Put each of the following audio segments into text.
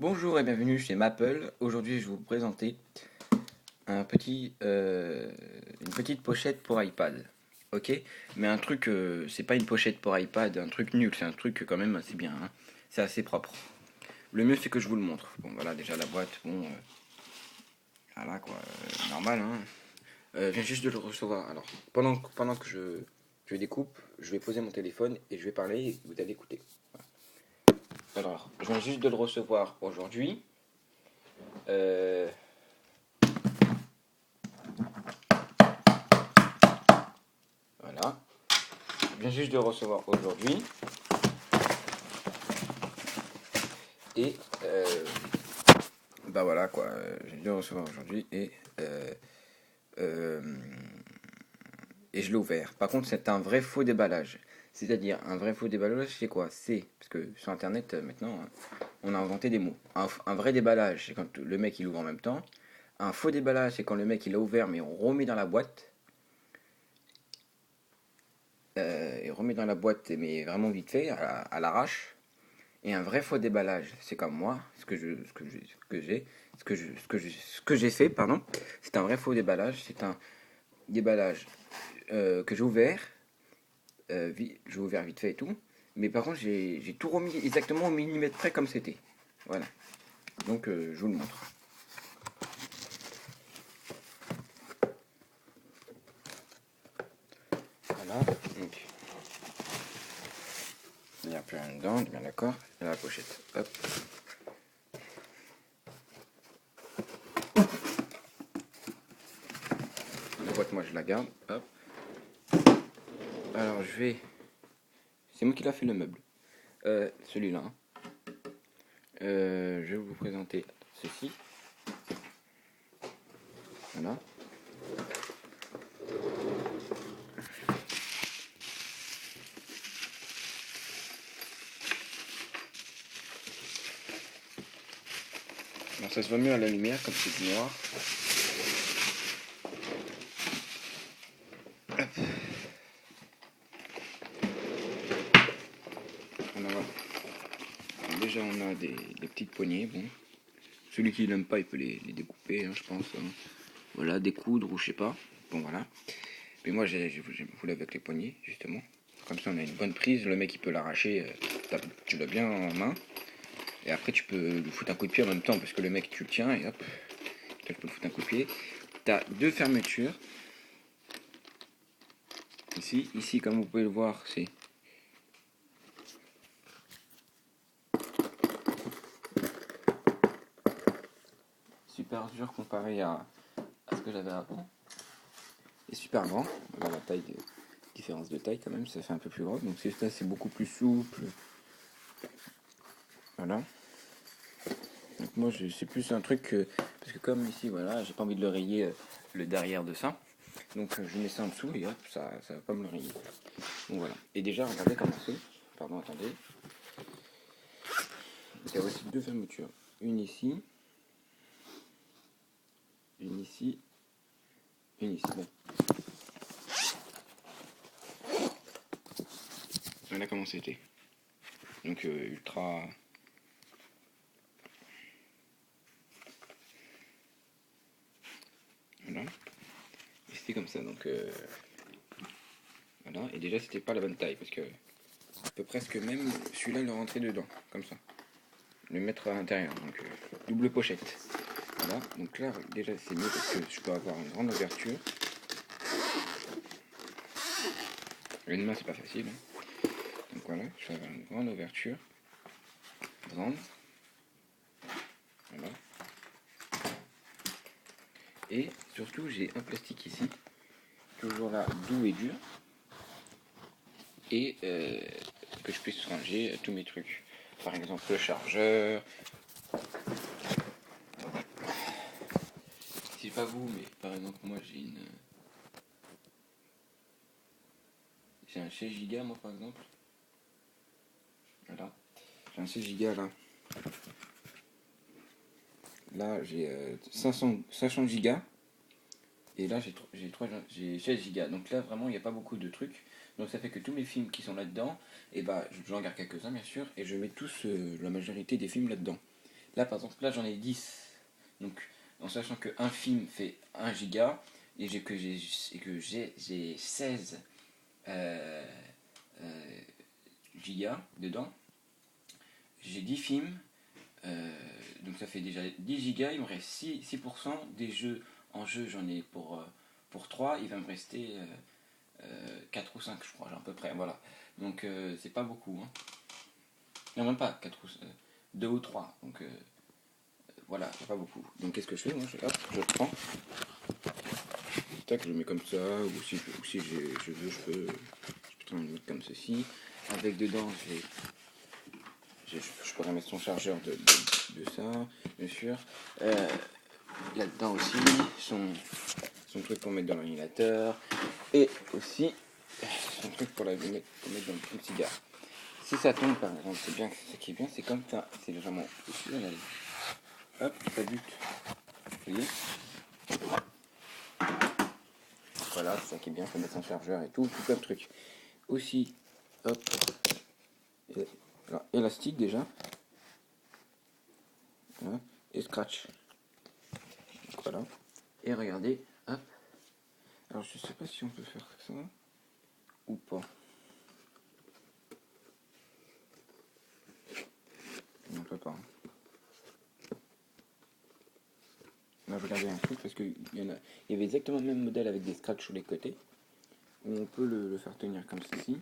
Bonjour et bienvenue chez Maple. Aujourd'hui, je vais vous présenter une petite pochette pour iPad. Ok? Mais un truc, c'est pas une pochette pour iPad, un truc nul, c'est un truc quand même assez bien, hein. C'est assez propre. Le mieux, c'est que je vous le montre. Bon, voilà, déjà la boîte, bon, voilà quoi, normal, hein. Je viens juste de le recevoir. Alors, pendant que je découpe, je vais poser mon téléphone et je vais parler et vous allez écouter. Alors, je viens juste de le recevoir aujourd'hui. Euh, voilà. Je viens juste de le recevoir aujourd'hui. Et bah voilà quoi, j'ai dû le recevoir aujourd'hui euh, et je l'ai ouvert. Par contre, c'est un vrai faux déballage. C'est-à-dire, un vrai faux déballage, c'est quoi? C'est, parce que sur internet maintenant, on a inventé des mots. Un vrai déballage, c'est quand le mec il ouvre en même temps. Un faux déballage, c'est quand le mec il a ouvert mais on remet dans la boîte. Et remet dans la boîte mais vraiment vite fait, à l'arrache. Et un vrai faux déballage, c'est comme moi, ce que j'ai fait, pardon. C'est un vrai faux déballage. C'est un déballage que j'ai ouvert vite fait et tout. Mais par contre, j'ai tout remis exactement au millimètre près comme c'était. Voilà. Donc, je vous le montre. Voilà. Donc, il n'y a plus rien dedans, on est bien d'accord. Et la pochette. Hop. La boîte, moi, je la garde. Hop. Alors, je vais. C'est moi qui l'a fait le meuble. Celui-là, hein. Je vais vous présenter ceci. Voilà. Alors ça se voit mieux à la lumière comme c'est du noir. Hop. Voilà. Déjà on a des petites poignées. Bon. Celui qui n'aime pas il peut les découper, hein, je pense, hein. Voilà, découdre ou je sais pas. Bon voilà. Mais moi j'ai voulu avec les poignées justement. Comme ça on a une bonne prise. Le mec il peut l'arracher. Tu l'as bien en main. Et après tu peux lui foutre un coup de pied en même temps parce que le mec tu le tiens et hop. Tu peux lui foutre un coup de pied. T'as deux fermetures. Ici comme vous pouvez le voir c'est super dur comparé à ce que j'avais avant. C'est super grand. Voilà, différence de taille quand même, ça fait un peu plus gros. Donc c'est beaucoup plus souple. Voilà. Donc moi c'est plus un truc parce que comme ici voilà, j'ai pas envie de le rayer le derrière de ça. Donc je mets ça en dessous et hop, ça va pas me le rayer. Donc voilà. Et déjà regardez comment c'est. Pardon, attendez. Il y a aussi deux fermetures. Une ici. Une ici. Une ici. Bon. Voilà comment c'était. Donc ultra. Voilà. Et c'était comme ça. Donc voilà. Et déjà c'était pas la bonne taille parce que on peut presque même celui-là le rentrer dedans. Comme ça. Le mettre à l'intérieur. Donc double pochette. Voilà. Donc là déjà c'est mieux parce que je peux avoir une grande ouverture. Une main c'est pas facile, hein. Donc voilà, je vais avoir une grande ouverture. Grande. Voilà. Et surtout j'ai un plastique ici. Toujours là, doux et dur. Et que je puisse ranger tous mes trucs. Par exemple le chargeur. Si pas vous, mais par exemple moi j'ai un 16 Go moi par exemple. Voilà. J'ai un 16 Go là. Là j'ai 500 Go. Et là j'ai 16 Go. Donc là vraiment il n'y a pas beaucoup de trucs. Donc ça fait que tous mes films qui sont là-dedans, et bah j'en garde quelques-uns bien sûr, et je mets tous la majorité des films là-dedans. Là, par exemple, là, j'en ai 10. Donc, en sachant qu'un film fait 1 giga, et j'ai 16 euh, euh, gigas dedans, j'ai 10 films, donc ça fait déjà 10 gigas, il me reste 6% des jeux en jeu, j'en ai pour 3, il va me rester 4 ou 5, je crois, à peu près, voilà. Donc, c'est pas beaucoup, hein. Non, même pas 4 ou 2 ou 3, donc voilà, c'est pas beaucoup. Donc, qu'est-ce que je fais? Moi, hop, je prends, tac, je le mets comme ça, ou si je veux, je peux le mettre comme ceci. Avec dedans, je pourrais mettre son chargeur de ça, bien sûr. Là-dedans aussi, son truc pour mettre dans l'ordinateur. Et aussi, son truc pour mettre dans le cigare. Si ça tombe, par exemple, c'est bien, ce qui est bien, c'est comme ça. C'est légèrement au-dessus, regardez. Hop, ça bute. Vous voyez? Voilà, c'est ça qui est bien, faut mettre son chargeur et tout plein de trucs. Aussi, hop, alors, élastique déjà. Voilà, et scratch. Donc, voilà. Et regardez, hop. Alors je sais pas si on peut faire ça ou pas. Non, on peut pas. Là, je regardais un truc parce qu'il y avait exactement le même modèle avec des scratchs sur les côtés. Où on peut le faire tenir comme ceci.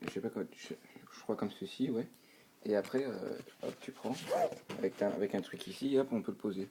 Je sais pas quoi, je crois comme ceci, ouais. Et après, hop, tu prends avec un truc ici, hop, on peut le poser.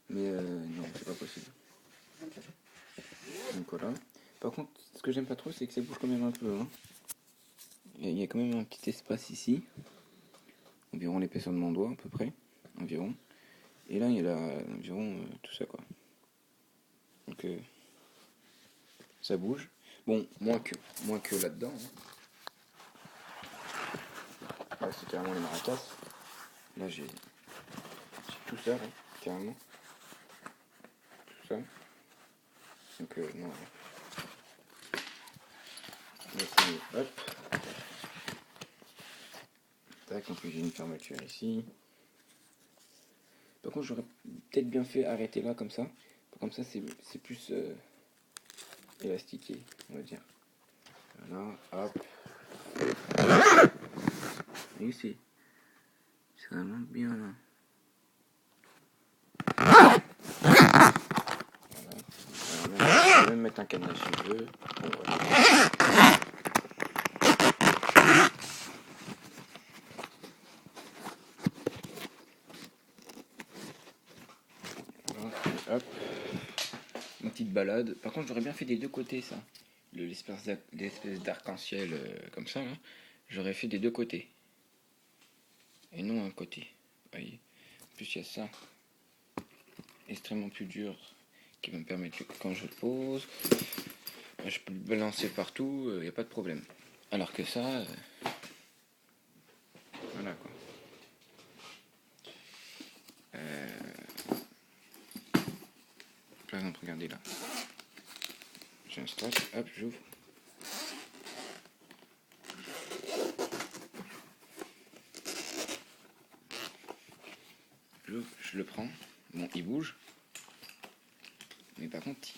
Mais non, c'est pas possible. Donc voilà. Par contre, ce que j'aime pas trop, c'est que ça bouge quand même un peu. Hein. Il y a quand même un petit espace ici. Environ l'épaisseur de mon doigt, à peu près. Environ. Et là, il y a là, environ tout ça, quoi. Donc, ça bouge. Bon, moins que là-dedans. Hein. Là, c'est carrément les maracas. Là, j'ai tout ça, là, carrément. Tout ça. Donc, non. Là, hop. Tac, donc j'ai une fermeture ici. Par contre, j'aurais peut-être bien fait arrêter là, comme ça. Comme ça, c'est plus élastiqué, on va dire. Voilà, hop. Et c'est vraiment bien là. Voilà. Je vais même mettre un cadenas si je veux. Bon, voilà. Hop. Une petite balade. Par contre, j'aurais bien fait des deux côtés ça. L'espèce d'arc-en-ciel comme ça là. J'aurais fait des deux côtés. Et non un côté. Vous voyez. En plus, il y a ça. Extrêmement plus dur. Qui va me permettre que quand je le pose, je peux le balancer partout. Il n'y a pas de problème. Alors que ça. Voilà quoi. Par exemple, regardez là. J'ai un scratch, hop, j'ouvre. Je le prends. Bon, il bouge. Mais par contre,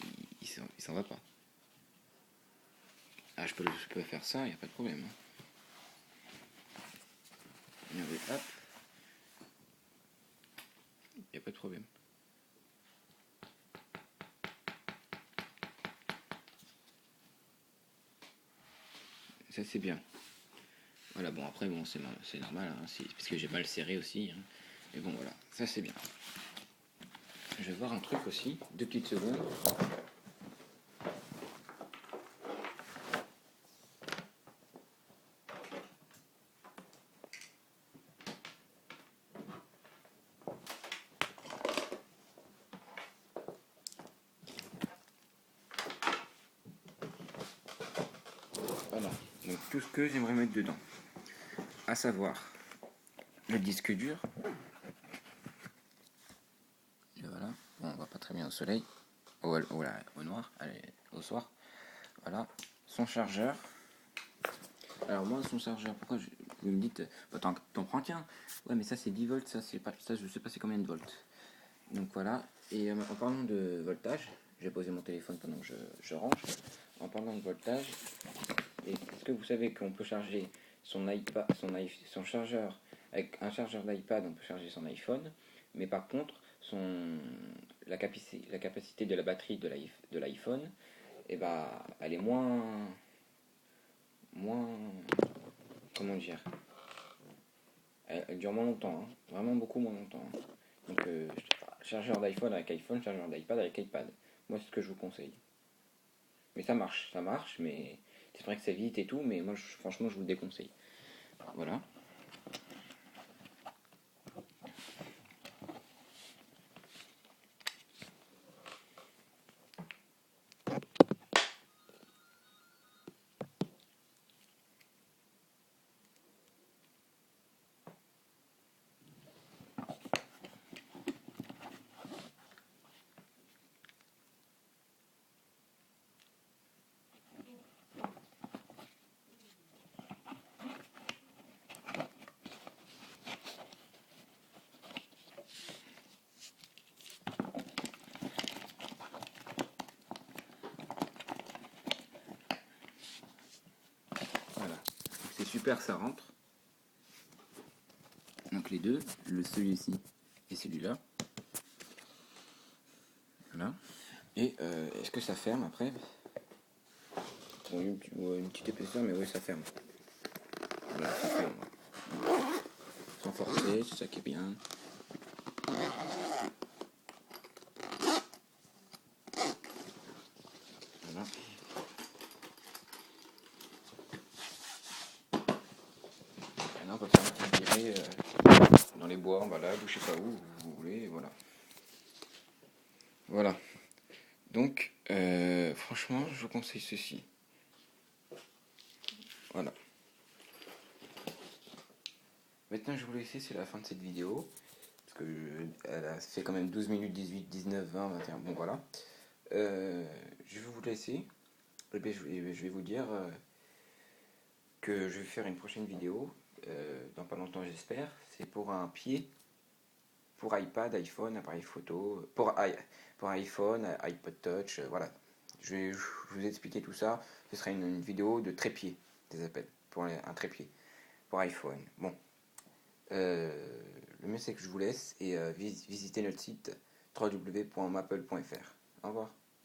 il s'en va pas. Ah, je peux faire ça, il n'y a pas de problème. Hein. Regardez, hop. Il n'y a pas de problème. Ça, c'est bien. Voilà, bon, après, bon, c'est normal, hein, parce que j'ai mal serré aussi. Hein. Mais bon, voilà, ça, c'est bien. Je vais voir un truc aussi, 2 petites secondes. Voilà, donc tout ce que j'aimerais mettre dedans. À savoir, le disque dur. Et voilà, bon, on voit pas très bien au soleil. Au noir, allez, au soir. Voilà, son chargeur. Alors moi, son chargeur, pourquoi je vous me dites, bah, t'en prends qu'un. Ouais, mais ça c'est 10 volts, ça c'est pas ça, je sais pas c'est combien de volts. Donc voilà. Et en parlant de voltage, j'ai posé mon téléphone pendant que je range. En parlant de voltage, est-ce que vous savez qu'on peut charger son iPad, son chargeur avec un chargeur d'iPad, on peut charger son iPhone, mais par contre, la capacité de la batterie de l'iPhone, eh ben, elle est moins, comment dire, elle dure moins longtemps, hein. Vraiment beaucoup moins longtemps, hein. Donc, chargeur d'iPhone avec iPhone, chargeur d'iPad avec iPad. Moi, c'est ce que je vous conseille. Mais ça marche, mais c'est vrai que c'est vite et tout, mais moi, franchement, je vous le déconseille. Voilà. Voilà. C'est super, ça rentre. Donc les deux, celui-ci et celui-là. Voilà. Et est-ce que ça ferme après? Bon, une petite épaisseur, mais oui, ça ferme. Voilà, ça ferme. Sans forcer, c'est ça qui est bien. Voilà. Maintenant, on peut faire un petit virée dans les bois, voilà, ou je sais pas où vous voulez, et voilà. Voilà. Donc, franchement, je vous conseille ceci. Voilà. Maintenant, je vais vous laisser, c'est la fin de cette vidéo. Parce que elle a fait quand même 12 minutes, 18, 19, 20, 21. Bon, voilà. Je vais vous laisser. Et bien, je vais vous dire que je vais faire une prochaine vidéo. Dans pas longtemps, j'espère. C'est pour un pied. Pour iPad, iPhone, appareil photo. Pour iPhone, iPod Touch. Voilà. Je vais vous expliquer tout ça. Ce sera une vidéo de trépied, des appels. Pour un trépied. Pour iPhone. Bon. Le mieux c'est que je vous laisse et visitez notre site www.maple.fr. Au revoir.